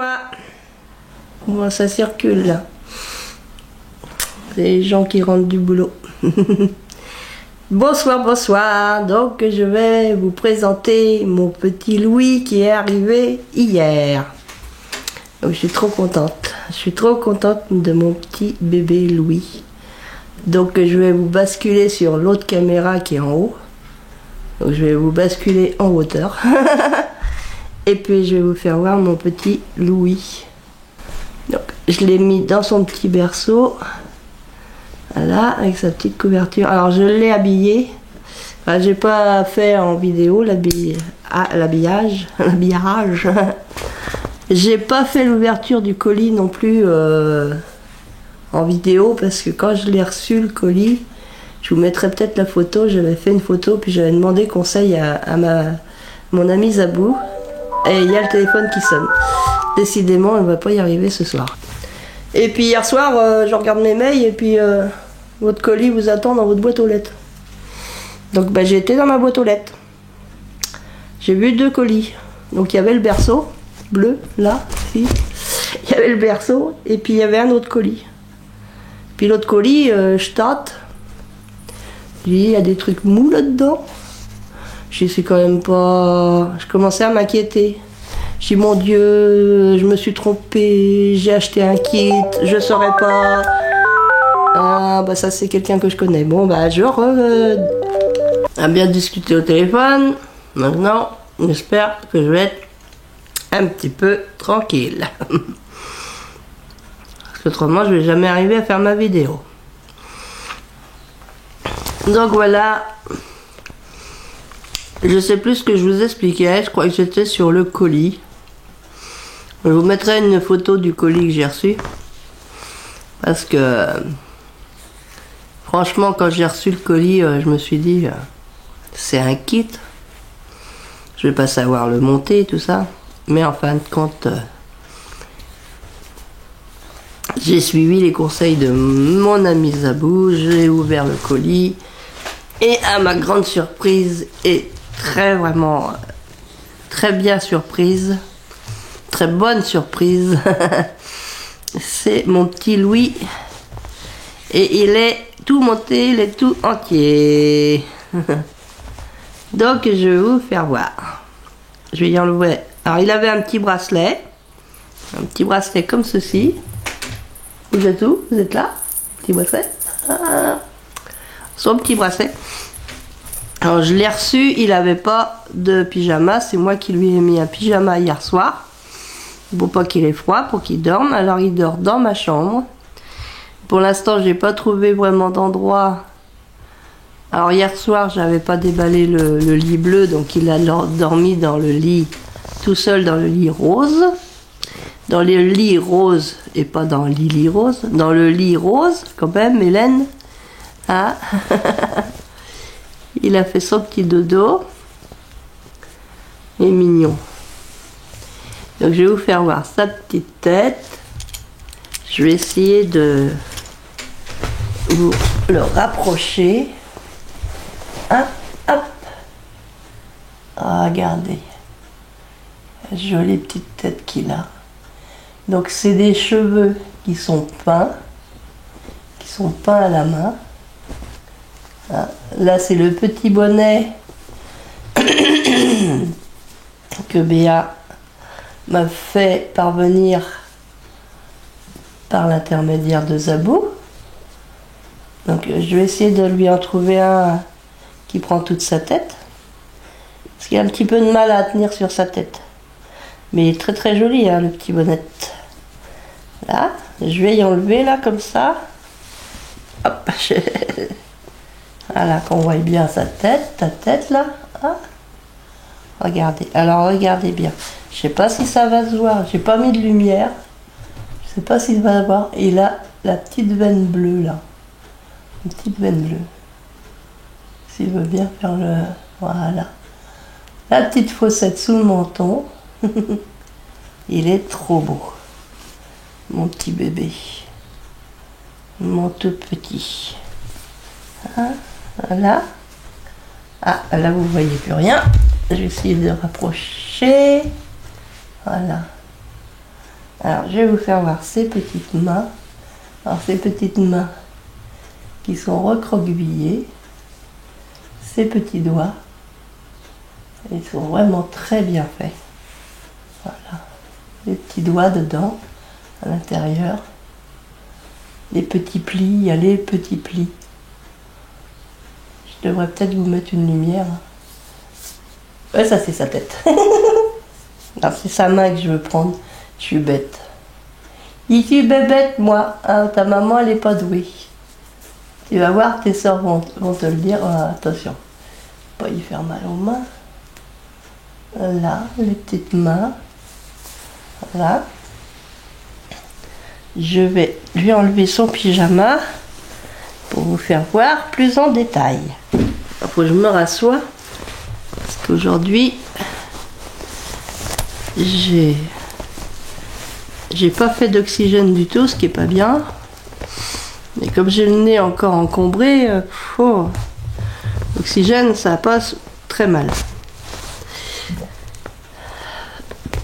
moi. Moi, ça circule là. Les gens qui rentrent du boulot. Bonsoir, bonsoir. Donc, je vais vous présenter mon petit Louis qui est arrivé hier. Donc, je suis trop contente. Je suis trop contente de mon petit bébé Louis. Donc, je vais vous basculer sur l'autre caméra qui est en haut. Donc, je vais vous basculer en hauteur. Et puis, je vais vous faire voir mon petit Louis. Donc, je l'ai mis dans son petit berceau. Voilà, avec sa petite couverture. Alors, je l'ai habillé. Enfin, j'ai pas fait en vidéo l'habillage. J'ai pas fait l'ouverture du colis non plus en vidéo parce que quand je l'ai reçu le colis, je vous mettrai peut-être la photo. J'avais fait une photo puis j'avais demandé conseil à mon ami Zabou. Et il y a le téléphone qui sonne. Décidément, on ne va pas y arriver ce soir. Et puis hier soir, je regarde mes mails et puis votre colis vous attend dans votre boîte aux lettres. Donc bah, j'ai été dans ma boîte aux lettres. J'ai vu 2 colis. Donc il y avait le berceau bleu, là, ici. Il y avait le berceau et puis il y avait un autre colis. Puis l'autre colis, je tâte. Je dis, il y a des trucs mous là-dedans. Je dis, c'est quand même pas... Je commençais à m'inquiéter. Je dis, mon Dieu, je me suis trompée, j'ai acheté un kit, je saurais pas. Ah, bah ça c'est quelqu'un que je connais. Bon, bah genre, a bien discuté au téléphone. Maintenant, j'espère que je vais être un petit peu tranquille. Parce qu'autrement, je vais jamais arriver à faire ma vidéo. Donc voilà. Je sais plus ce que je vous expliquais. Je crois que j'étais sur le colis. Je vous mettrai une photo du colis que j'ai reçu. Parce que... Franchement, quand j'ai reçu le colis, je me suis dit... c'est un kit. Je vais pas savoir le monter, tout ça. Mais en fin de compte... j'ai suivi les conseils de mon ami Zabou. J'ai ouvert le colis. Et à ma grande surprise... et vraiment très bien surprise, très bonne surprise. C'est mon petit Louis et il est tout monté, il est tout entier. Donc je vais vous faire voir. Je vais y enlever. Alors il avait un petit bracelet comme ceci. Vous êtes où? Vous êtes là? Petit bracelet. Son petit bracelet. Alors je l'ai reçu, il n'avait pas de pyjama, c'est moi qui lui ai mis un pyjama hier soir. Pour pas qu'il ait froid, pour qu'il dorme. Alors il dort dans ma chambre. Pour l'instant, j'ai pas trouvé vraiment d'endroit. Alors hier soir, j'avais pas déballé le lit bleu, donc il a dormi dans le lit, tout seul dans le lit rose. Dans le lit rose, et pas dans le lit rose, dans le lit rose, quand même, Hélène. Ah. Il a fait son petit dodo. Il est mignon. Donc je vais vous faire voir sa petite tête. Je vais essayer de vous le rapprocher. Hop, hop. Ah, regardez. Jolie petite tête qu'il a. Donc c'est des cheveux qui sont peints à la main. Ah, là c'est le petit bonnet que Béa m'a fait parvenir par l'intermédiaire de Zabou. Donc je vais essayer de lui en trouver un qui prend toute sa tête. Parce qu'il a un petit peu de mal à tenir sur sa tête. Mais il est très très joli hein, le petit bonnet. Là, je vais y enlever là comme ça. Hop, voilà, qu'on voit bien sa tête, ta tête là. Ah. Regardez, alors regardez bien. Je sais pas si ça va se voir, j'ai pas mis de lumière. Je sais pas s'il va se voir. Et là, la petite veine bleue là. Une petite veine bleue. S'il veut bien faire le... Voilà. La petite fossette sous le menton. Il est trop beau. Mon petit bébé. Mon tout petit. Hein, voilà. Ah, là vous voyez plus rien. Je vais essayer de rapprocher. Voilà. Alors, je vais vous faire voir ces petites mains. Alors, ces petites mains qui sont recroquevillées. Ces petits doigts. Ils sont vraiment très bien faits. Voilà. Les petits doigts dedans, à l'intérieur. Les petits plis, il y a les petits plis. Je devrais peut-être vous mettre une lumière. Ouais, ça c'est sa tête. C'est sa main que je veux prendre. Je suis bête. Je suis bébête, moi. Hein, ta maman, elle n'est pas douée. Tu vas voir, tes soeurs vont te le dire. Attention, pas y faire mal aux mains. Là, les petites mains. Voilà. Je vais lui enlever son pyjama pour vous faire voir plus en détail. Il faut que je me rassoie parce qu'aujourd'hui j'ai pas fait d'oxygène du tout, ce qui est pas bien. Et comme j'ai le nez encore encombré, l'oxygène ça passe très mal.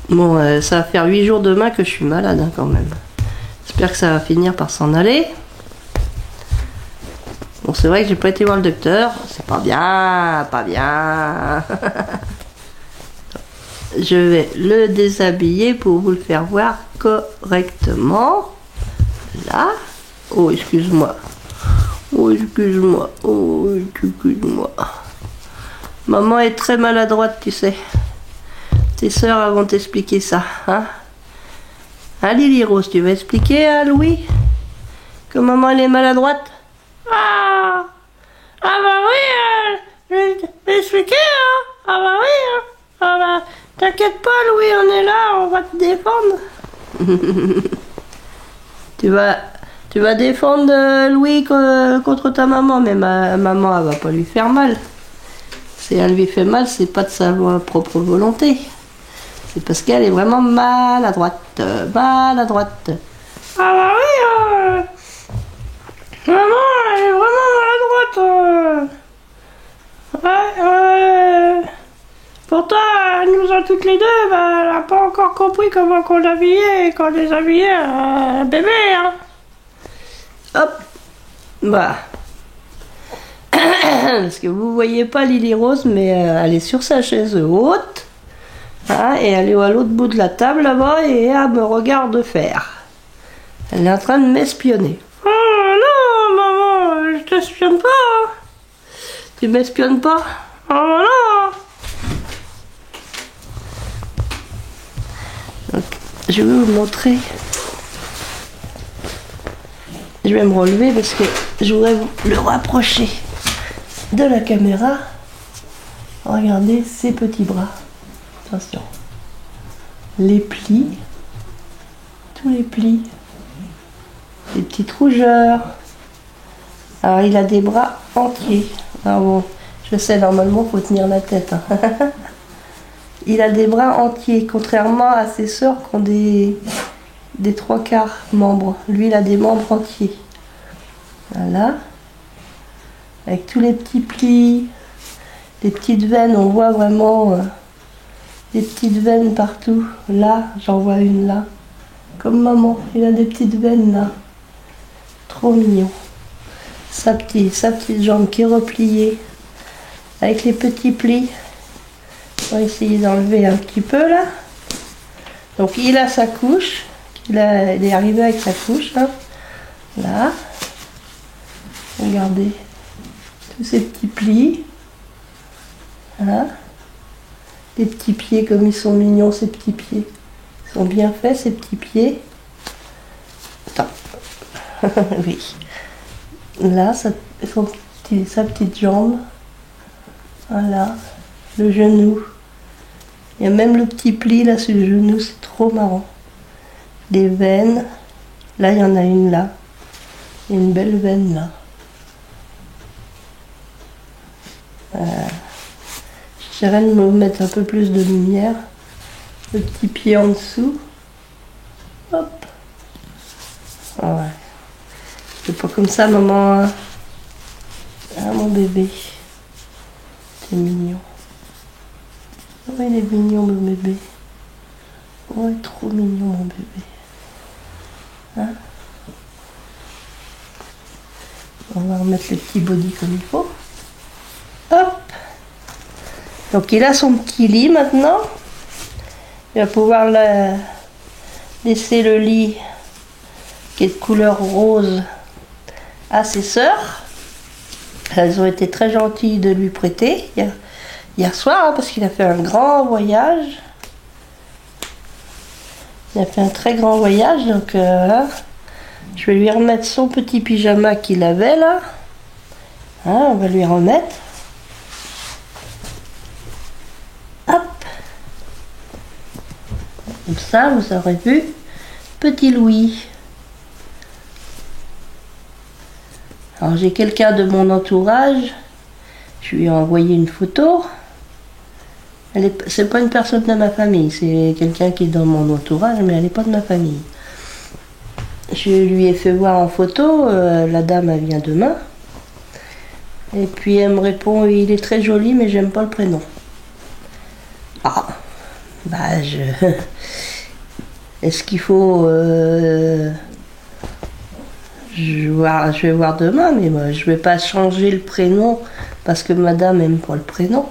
Bon, ça va faire 8 jours demain que je suis malade hein, quand même. J'espère que ça va finir par s'en aller. Bon, c'est vrai que j'ai pas été voir le docteur. C'est pas bien, pas bien. Je vais le déshabiller pour vous le faire voir correctement. Là. Oh, excuse-moi. Oh, excuse-moi. Oh, excuse-moi. Maman est très maladroite, tu sais. Tes sœurs vont t'expliquer ça, hein? Hein, Lily Rose, tu vas expliquer à Louis que maman elle est maladroite? Ah, ah bah oui, je vais expliquer, hein? Ah bah oui, hein? Ah bah, t'inquiète pas Louis, on est là, on va te défendre. tu vas défendre Louis contre ta maman, mais ma maman elle va pas lui faire mal. Si elle lui fait mal, c'est pas de sa propre volonté. C'est parce qu'elle est vraiment maladroite. Maladroite. Ah bah oui, maman, elle est vraiment maladroite. Pourtant, elle nous a toutes les deux, bah, elle n'a pas encore compris comment qu'on l'habillait quand on les habillait un bébé. Hein. Hop. Bah. Parce que vous voyez pas Lily Rose, mais elle est sur sa chaise haute. Hein, et elle est à l'autre bout de la table là-bas et elle me regarde faire. Elle est en train de m'espionner. Oh non, maman, je t'espionne pas. Hein. Tu m'espionnes pas? Oh non. Donc, je vais vous montrer. Je vais me relever parce que je voudrais vous le rapprocher de la caméra. Regardez ces petits bras. Attention. Les plis. Tous les plis. Les petites rougeurs. Alors il a des bras entiers. Alors bon, je sais, normalement il faut tenir la tête. Hein. Il a des bras entiers, contrairement à ses sœurs qui ont des 3/4 membres. Lui il a des membres entiers. Voilà. Avec tous les petits plis. Les petites veines, on voit vraiment des petites veines partout. Là, j'en vois une là. Comme maman, il a des petites veines là. Trop mignon. Sa petite jambe qui est repliée. Avec les petits plis. On va essayer d'enlever un petit peu là. Donc il a sa couche. Il est arrivé avec sa couche. Hein. Là. Regardez. Tous ces petits plis. Voilà. Les petits pieds, comme ils sont mignons, ces petits pieds. Ils sont bien faits, ces petits pieds. Attends. Oui. Là, sa petite jambe. Voilà. Le genou. Il y a même le petit pli là sur le genou, c'est trop marrant. Les veines. Là, il y en a une là. Il y a une belle veine là. J'essaierai de me mettre un peu plus de lumière. Le petit pied en dessous. Hop. Ah ouais. C'est pas comme ça, maman. Ah, mon bébé. C'est mignon. Oh, il est mignon, mon bébé. Oh, il est trop mignon, mon bébé. Hein, on va remettre le petit body comme il faut. Hop. Donc il a son petit lit maintenant. Il va pouvoir laisser le lit qui est de couleur rose à ses sœurs. Elles ont été très gentilles de lui prêter hier soir, hein, parce qu'il a fait un grand voyage. Il a fait un très grand voyage, donc je vais lui remettre son petit pyjama qu'il avait là. Hein, on va lui remettre. Hop. Comme ça, vous aurez vu petit Louis. Alors j'ai quelqu'un de mon entourage. Je lui ai envoyé une photo. C'est pas une personne de ma famille, c'est quelqu'un qui est dans mon entourage, mais elle n'est pas de ma famille. Je lui ai fait voir en photo, la dame elle vient demain. Et puis elle me répond, il est très joli, mais j'aime pas le prénom. Ah, bah Est-ce qu'il faut... je vais voir demain, mais moi, je vais pas changer le prénom parce que madame aime pas le prénom.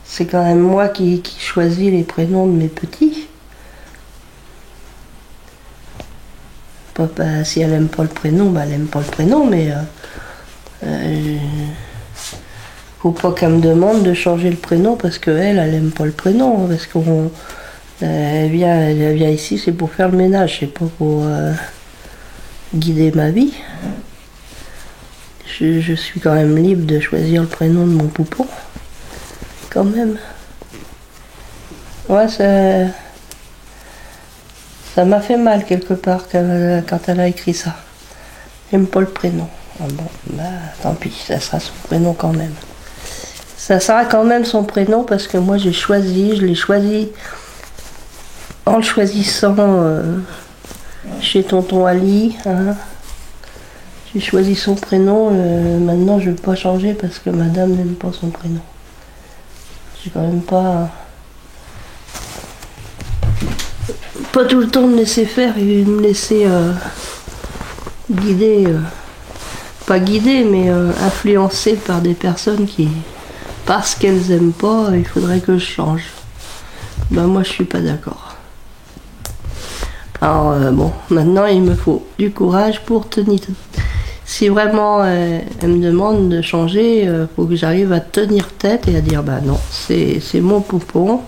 C'est quand même moi qui choisis les prénoms de mes petits. Si elle aime pas le prénom, bah elle aime pas le prénom, mais faut pas qu'elle me demande de changer le prénom parce qu'elle aime pas le prénom, hein, parce qu'elle vient ici, c'est pour faire le ménage, c'est pas pour guider ma vie. Je suis quand même libre de choisir le prénom de mon poupon. Quand même. Ouais, ça m'a fait mal quelque part quand elle a écrit ça. J'aime pas le prénom. Ah bon, bah tant pis, ça sera son prénom quand même. Ça sera quand même son prénom parce que moi je l'ai choisi en le choisissant chez tonton Ali. Hein. J'ai choisi son prénom, maintenant je ne vais pas changer parce que madame n'aime pas son prénom. J'ai quand même pas tout le temps de me laisser faire et de me laisser guider, pas guider, mais influencer par des personnes qui, parce qu'elles aiment pas, il faudrait que je change. Ben moi je suis pas d'accord. Alors bon, maintenant il me faut du courage pour tenir. Si vraiment elle me demande de changer, faut que j'arrive à tenir tête et à dire bah non, c'est mon poupon.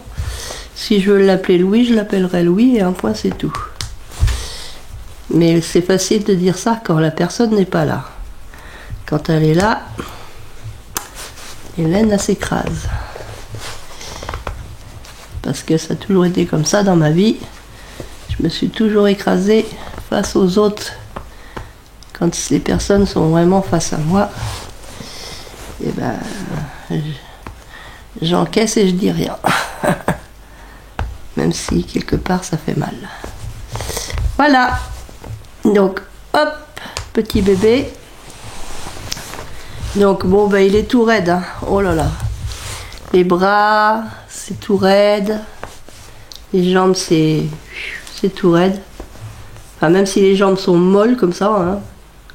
Si je veux l'appeler Louis, je l'appellerai Louis et un point c'est tout. Mais c'est facile de dire ça quand la personne n'est pas là. Quand elle est là, Hélène elle s'écrase. Parce que ça a toujours été comme ça dans ma vie. Je me suis toujours écrasée face aux autres. Quand les personnes sont vraiment face à moi, et ben, j'encaisse et je dis rien. Même si quelque part ça fait mal. Voilà. Donc, hop, petit bébé. Donc bon, ben il est tout raide. Hein. Oh là là. Les bras, c'est tout raide. Les jambes, c'est tout raide. Enfin, même si les jambes sont molles comme ça, hein.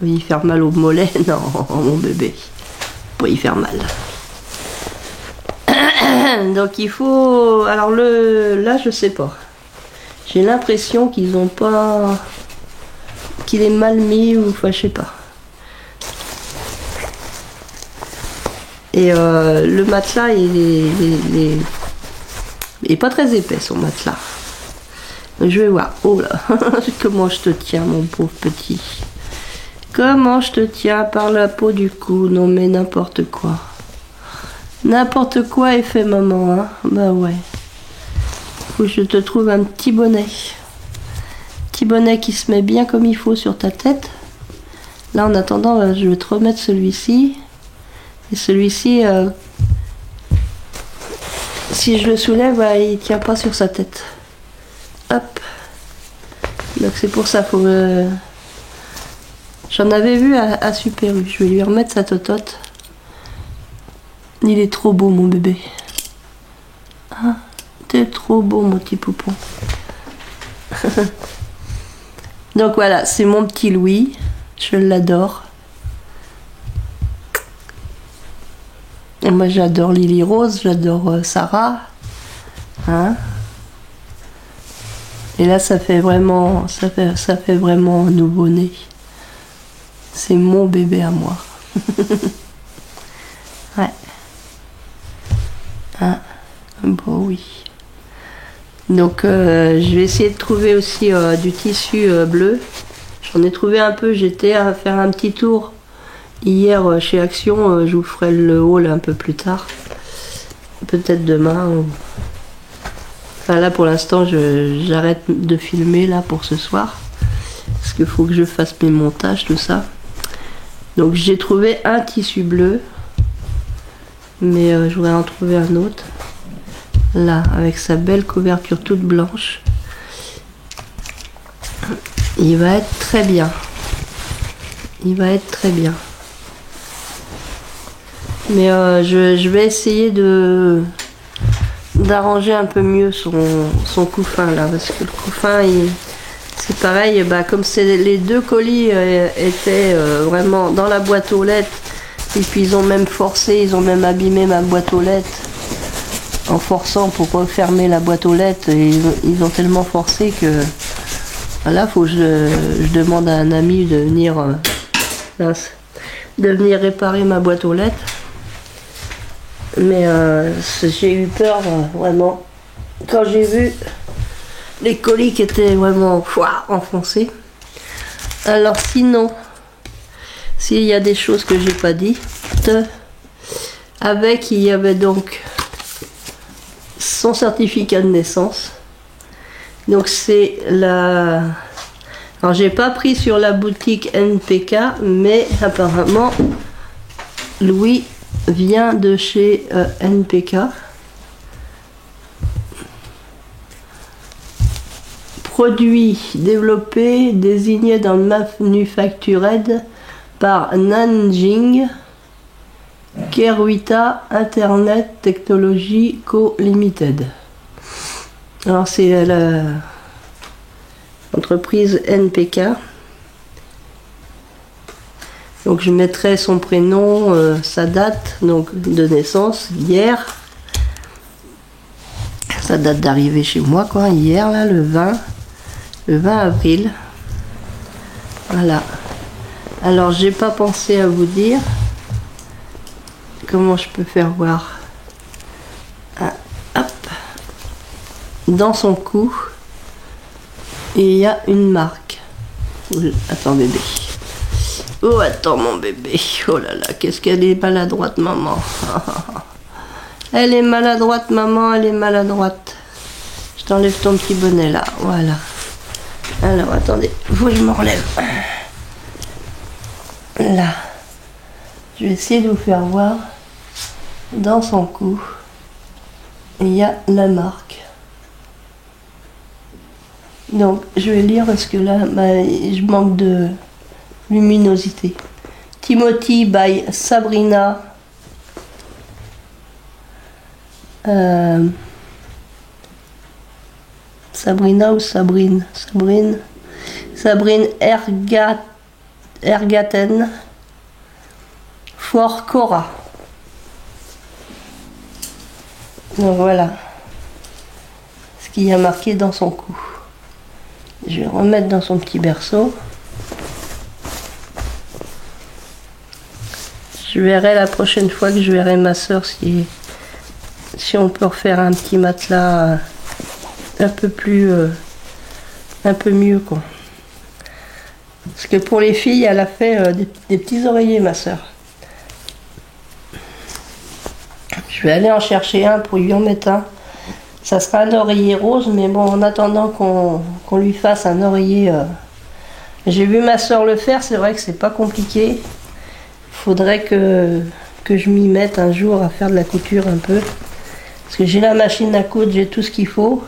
Il faire mal au mollet, non, mon bébé. Pas y faire mal. Donc il faut... Alors là, je sais pas. J'ai l'impression qu'ils ont pas... qu'il est mal mis ou... Enfin, je sais pas. Et le matelas, il est pas très épais, son matelas. Je vais voir. Oh là, comment je te tiens, mon pauvre petit. Comment je te tiens par la peau du cou. Non mais n'importe quoi. N'importe quoi est fait maman. Hein. Bah ouais. Faut que je te trouve un petit bonnet. Petit bonnet qui se met bien comme il faut sur ta tête. Là en attendant, je vais te remettre celui-ci. Et celui-ci, si je le soulève, il tient pas sur sa tête. Hop. Donc c'est pour ça, faut... J'en avais vu à Super U. Je vais lui remettre sa totote. Il est trop beau, mon bébé. Ah, t'es trop beau, mon petit poupon. Donc voilà, c'est mon petit Louis. Je l'adore. Et moi j'adore Lily Rose, j'adore Sarah. Hein? Et là ça fait vraiment nouveau-né. C'est mon bébé à moi. Ouais. Hein? Bon oui. Donc je vais essayer de trouver aussi du tissu bleu. J'en ai trouvé un peu, j'étais à faire un petit tour hier chez Action, je vous ferai le haul un peu plus tard. Peut-être demain. Enfin là pour l'instant j'arrête de filmer là pour ce soir. Parce qu'il faut que je fasse mes montages, tout ça. Donc j'ai trouvé un tissu bleu. Mais je voudrais en trouver un autre. Là, avec sa belle couverture toute blanche. Il va être très bien. Il va être très bien. Mais je vais essayer d'arranger un peu mieux son couffin là. Parce que le couffin, c'est pareil. Bah, comme les deux colis étaient vraiment dans la boîte aux lettres. Et puis ils ont même forcé, ils ont même abîmé ma boîte aux lettres. En forçant pour refermer la boîte aux lettres. Et ils ont tellement forcé que... Là, faut que je demande à un ami de venir réparer ma boîte aux lettres. Mais j'ai eu peur, vraiment. Quand j'ai vu les colis qui étaient vraiment enfoncés. Alors sinon, s'il y a des choses que j'ai pas dites, avec, il y avait donc son certificat de naissance. Donc c'est la... Alors j'ai pas pris sur la boutique NPK, mais apparemment Louis vient de chez NPK. Produit développé, désigné dans le Manufactured par Nanjing Keruita Internet Technology Co Limited. Alors c'est l'entreprise NPK. Donc je mettrai son prénom, sa date donc de naissance, hier. Sa date d'arrivée chez moi, quoi, hier, là, le 20 avril. Voilà. Alors j'ai pas pensé à vous dire comment je peux faire voir. Ah, hop. Dans son cou, il y a une marque. Attends bébé. Oh attends mon bébé. Oh là là, qu'est-ce qu'elle est maladroite maman. Elle est maladroite maman, elle est maladroite. Je t'enlève ton petit bonnet là, voilà. Alors attendez, faut que je me relève. Là. Je vais essayer de vous faire voir. Dans son cou, il y a la marque. Donc je vais lire parce que là je manque de luminosité. Timothy by Sabrina. Sabrina ou Sabrine? Sabrine Ergaten for Cora. Donc voilà ce qu'il y a marqué dans son cou. Je vais le remettre dans son petit berceau. Je verrai la prochaine fois que je verrai ma soeur si on peut refaire un petit matelas un peu mieux quoi. Parce que pour les filles, elle a fait des petits oreillers, ma soeur. Je vais aller en chercher un pour lui en mettre un. Ça sera un oreiller rose, mais bon, en attendant qu'on lui fasse un oreiller... J'ai vu ma soeur le faire, c'est vrai que c'est pas compliqué. Il faudrait que je m'y mette un jour à faire de la couture un peu. Parce que j'ai la machine à coudre, j'ai tout ce qu'il faut.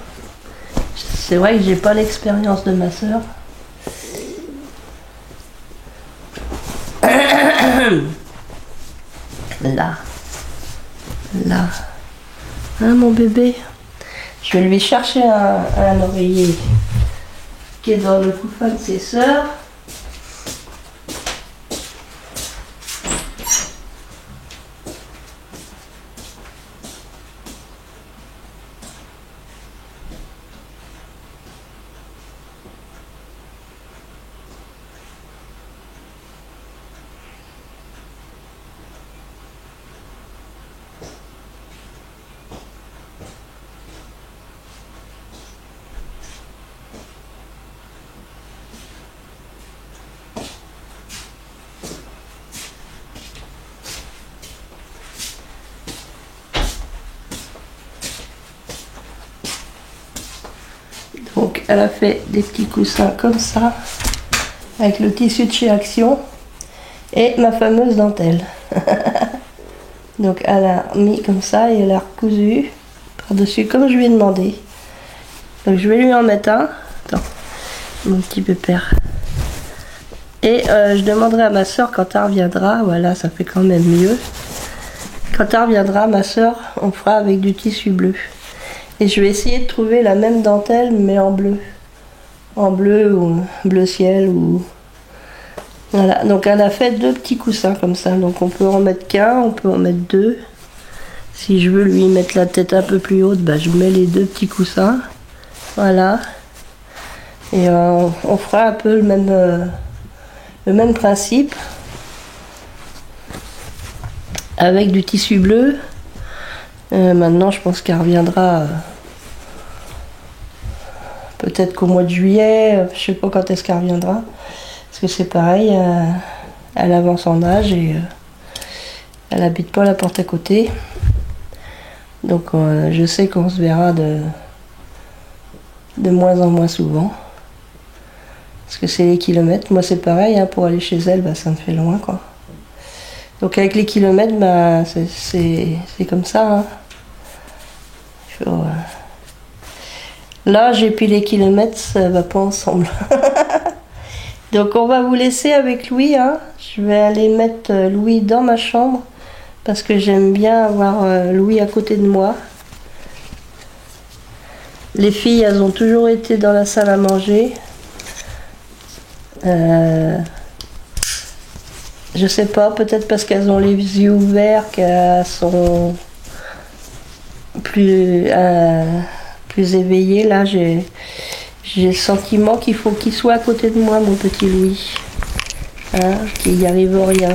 C'est vrai que j'ai pas l'expérience de ma soeur. Là. Hein, mon bébé? Je vais lui chercher un oreiller qui est dans le couffin de ses sœurs. Donc elle a fait des petits coussins comme ça, avec le tissu de chez Action et ma fameuse dentelle. Donc elle a mis comme ça et elle a recousu par-dessus comme je lui ai demandé. Donc je vais lui en mettre un. Attends, mon petit pépère. Et je demanderai à ma soeur quand elle reviendra, voilà, ça fait quand même mieux. Quand elle reviendra, ma soeur, on fera avec du tissu bleu. Et je vais essayer de trouver la même dentelle mais en bleu. En bleu ou bleu ciel ou... Voilà, donc elle a fait deux petits coussins comme ça. Donc on peut en mettre qu'un, on peut en mettre deux. Si je veux lui mettre la tête un peu plus haute, bah, je mets les deux petits coussins. Voilà. Et on fera un peu le même principe. Avec du tissu bleu. Maintenant, je pense qu'elle reviendra peut-être qu'au mois de juillet. Je sais pas quand est-ce qu'elle reviendra. Parce que c'est pareil, elle avance en âge et elle habite pas la porte à côté. Donc je sais qu'on se verra de moins en moins souvent. Parce que c'est les kilomètres. Moi c'est pareil, hein, pour aller chez elle, bah, ça me fait loin quoi. Donc avec les kilomètres, bah, c'est comme ça. Hein. L'âge et puis les kilomètres, ça va pas ensemble. Donc on va vous laisser avec Louis. Hein. Je vais aller mettre Louis dans ma chambre. Parce que j'aime bien avoir Louis à côté de moi. Les filles, elles ont toujours été dans la salle à manger. Je sais pas, peut-être parce qu'elles ont les yeux ouverts, qu'elles sont plus éveillées. Là, j'ai le sentiment qu'il faut qu'il soit à côté de moi, mon petit Louis. Hein, qu'il n'y arrive rien.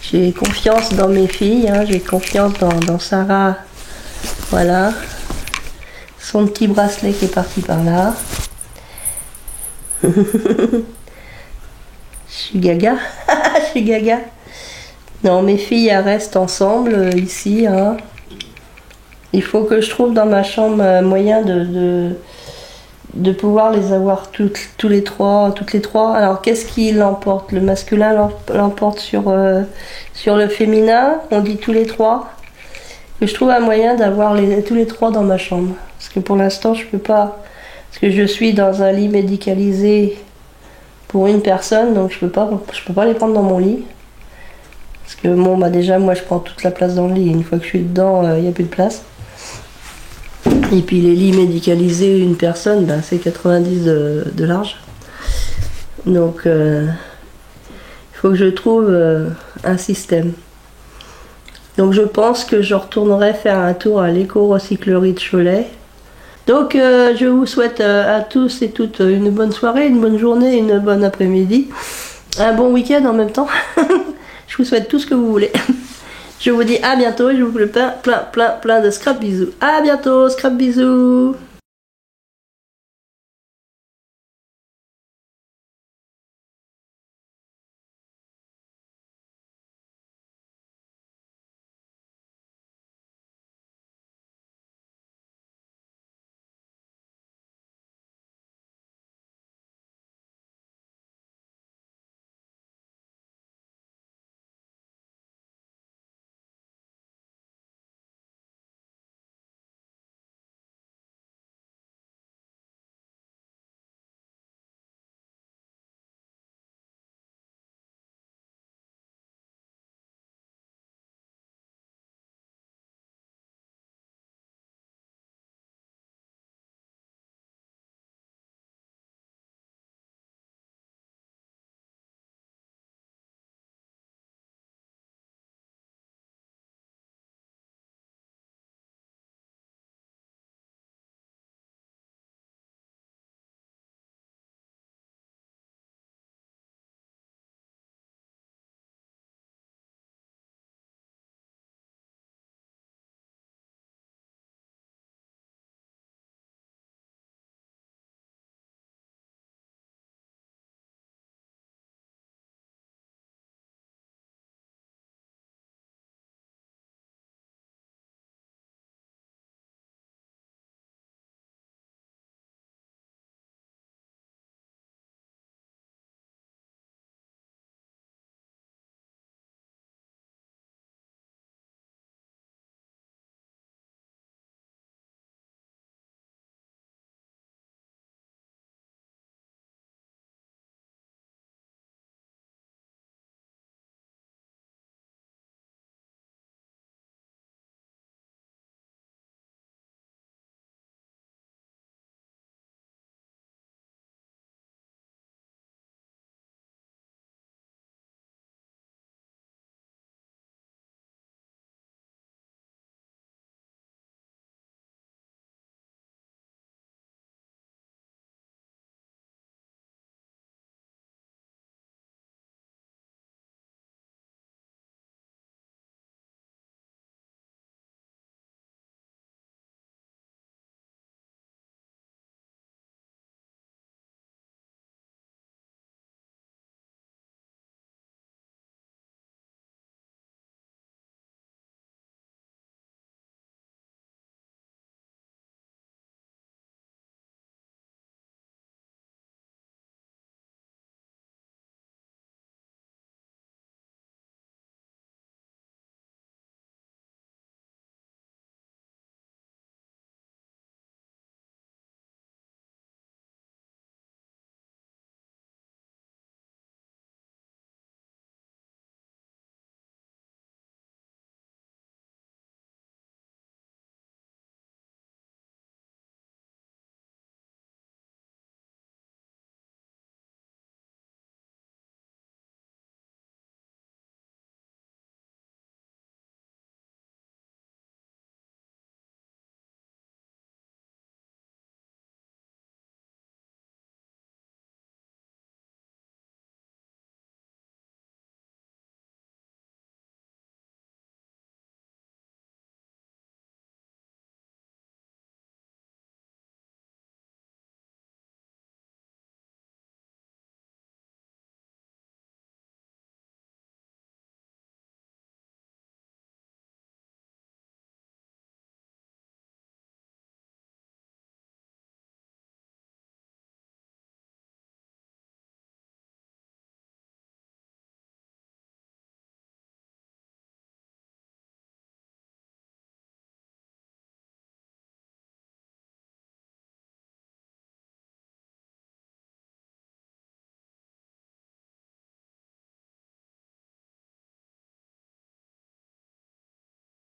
J'ai confiance dans mes filles, hein, j'ai confiance dans Sarah. Voilà. Son petit bracelet qui est parti par là. Je suis gaga. Je suis gaga. Non, mes filles elles restent ensemble ici. Hein. Il faut que je trouve dans ma chambre moyen de pouvoir les avoir toutes les trois. Alors qu'est-ce qui l'emporte? Le masculin l'emporte sur le féminin, on dit tous les trois. Que je trouve un moyen d'avoir tous les trois dans ma chambre. Parce que pour l'instant je peux pas. Parce que je suis dans un lit médicalisé pour une personne, donc je peux pas les prendre dans mon lit. Parce que bon bah déjà moi je prends toute la place dans le lit. Une fois que je suis dedans, il n'y a plus de place. Et puis les lits médicalisés, une personne, ben, c'est 90 de large. Donc il faut que je trouve un système. Donc je pense que je retournerai faire un tour à l'éco-recyclerie de Cholet. Donc je vous souhaite à tous et toutes une bonne soirée, une bonne journée, une bonne après-midi. Un bon week-end en même temps. Je vous souhaite tout ce que vous voulez. Je vous dis à bientôt et je vous fais plein de scrap bisous. À bientôt, scrap bisous.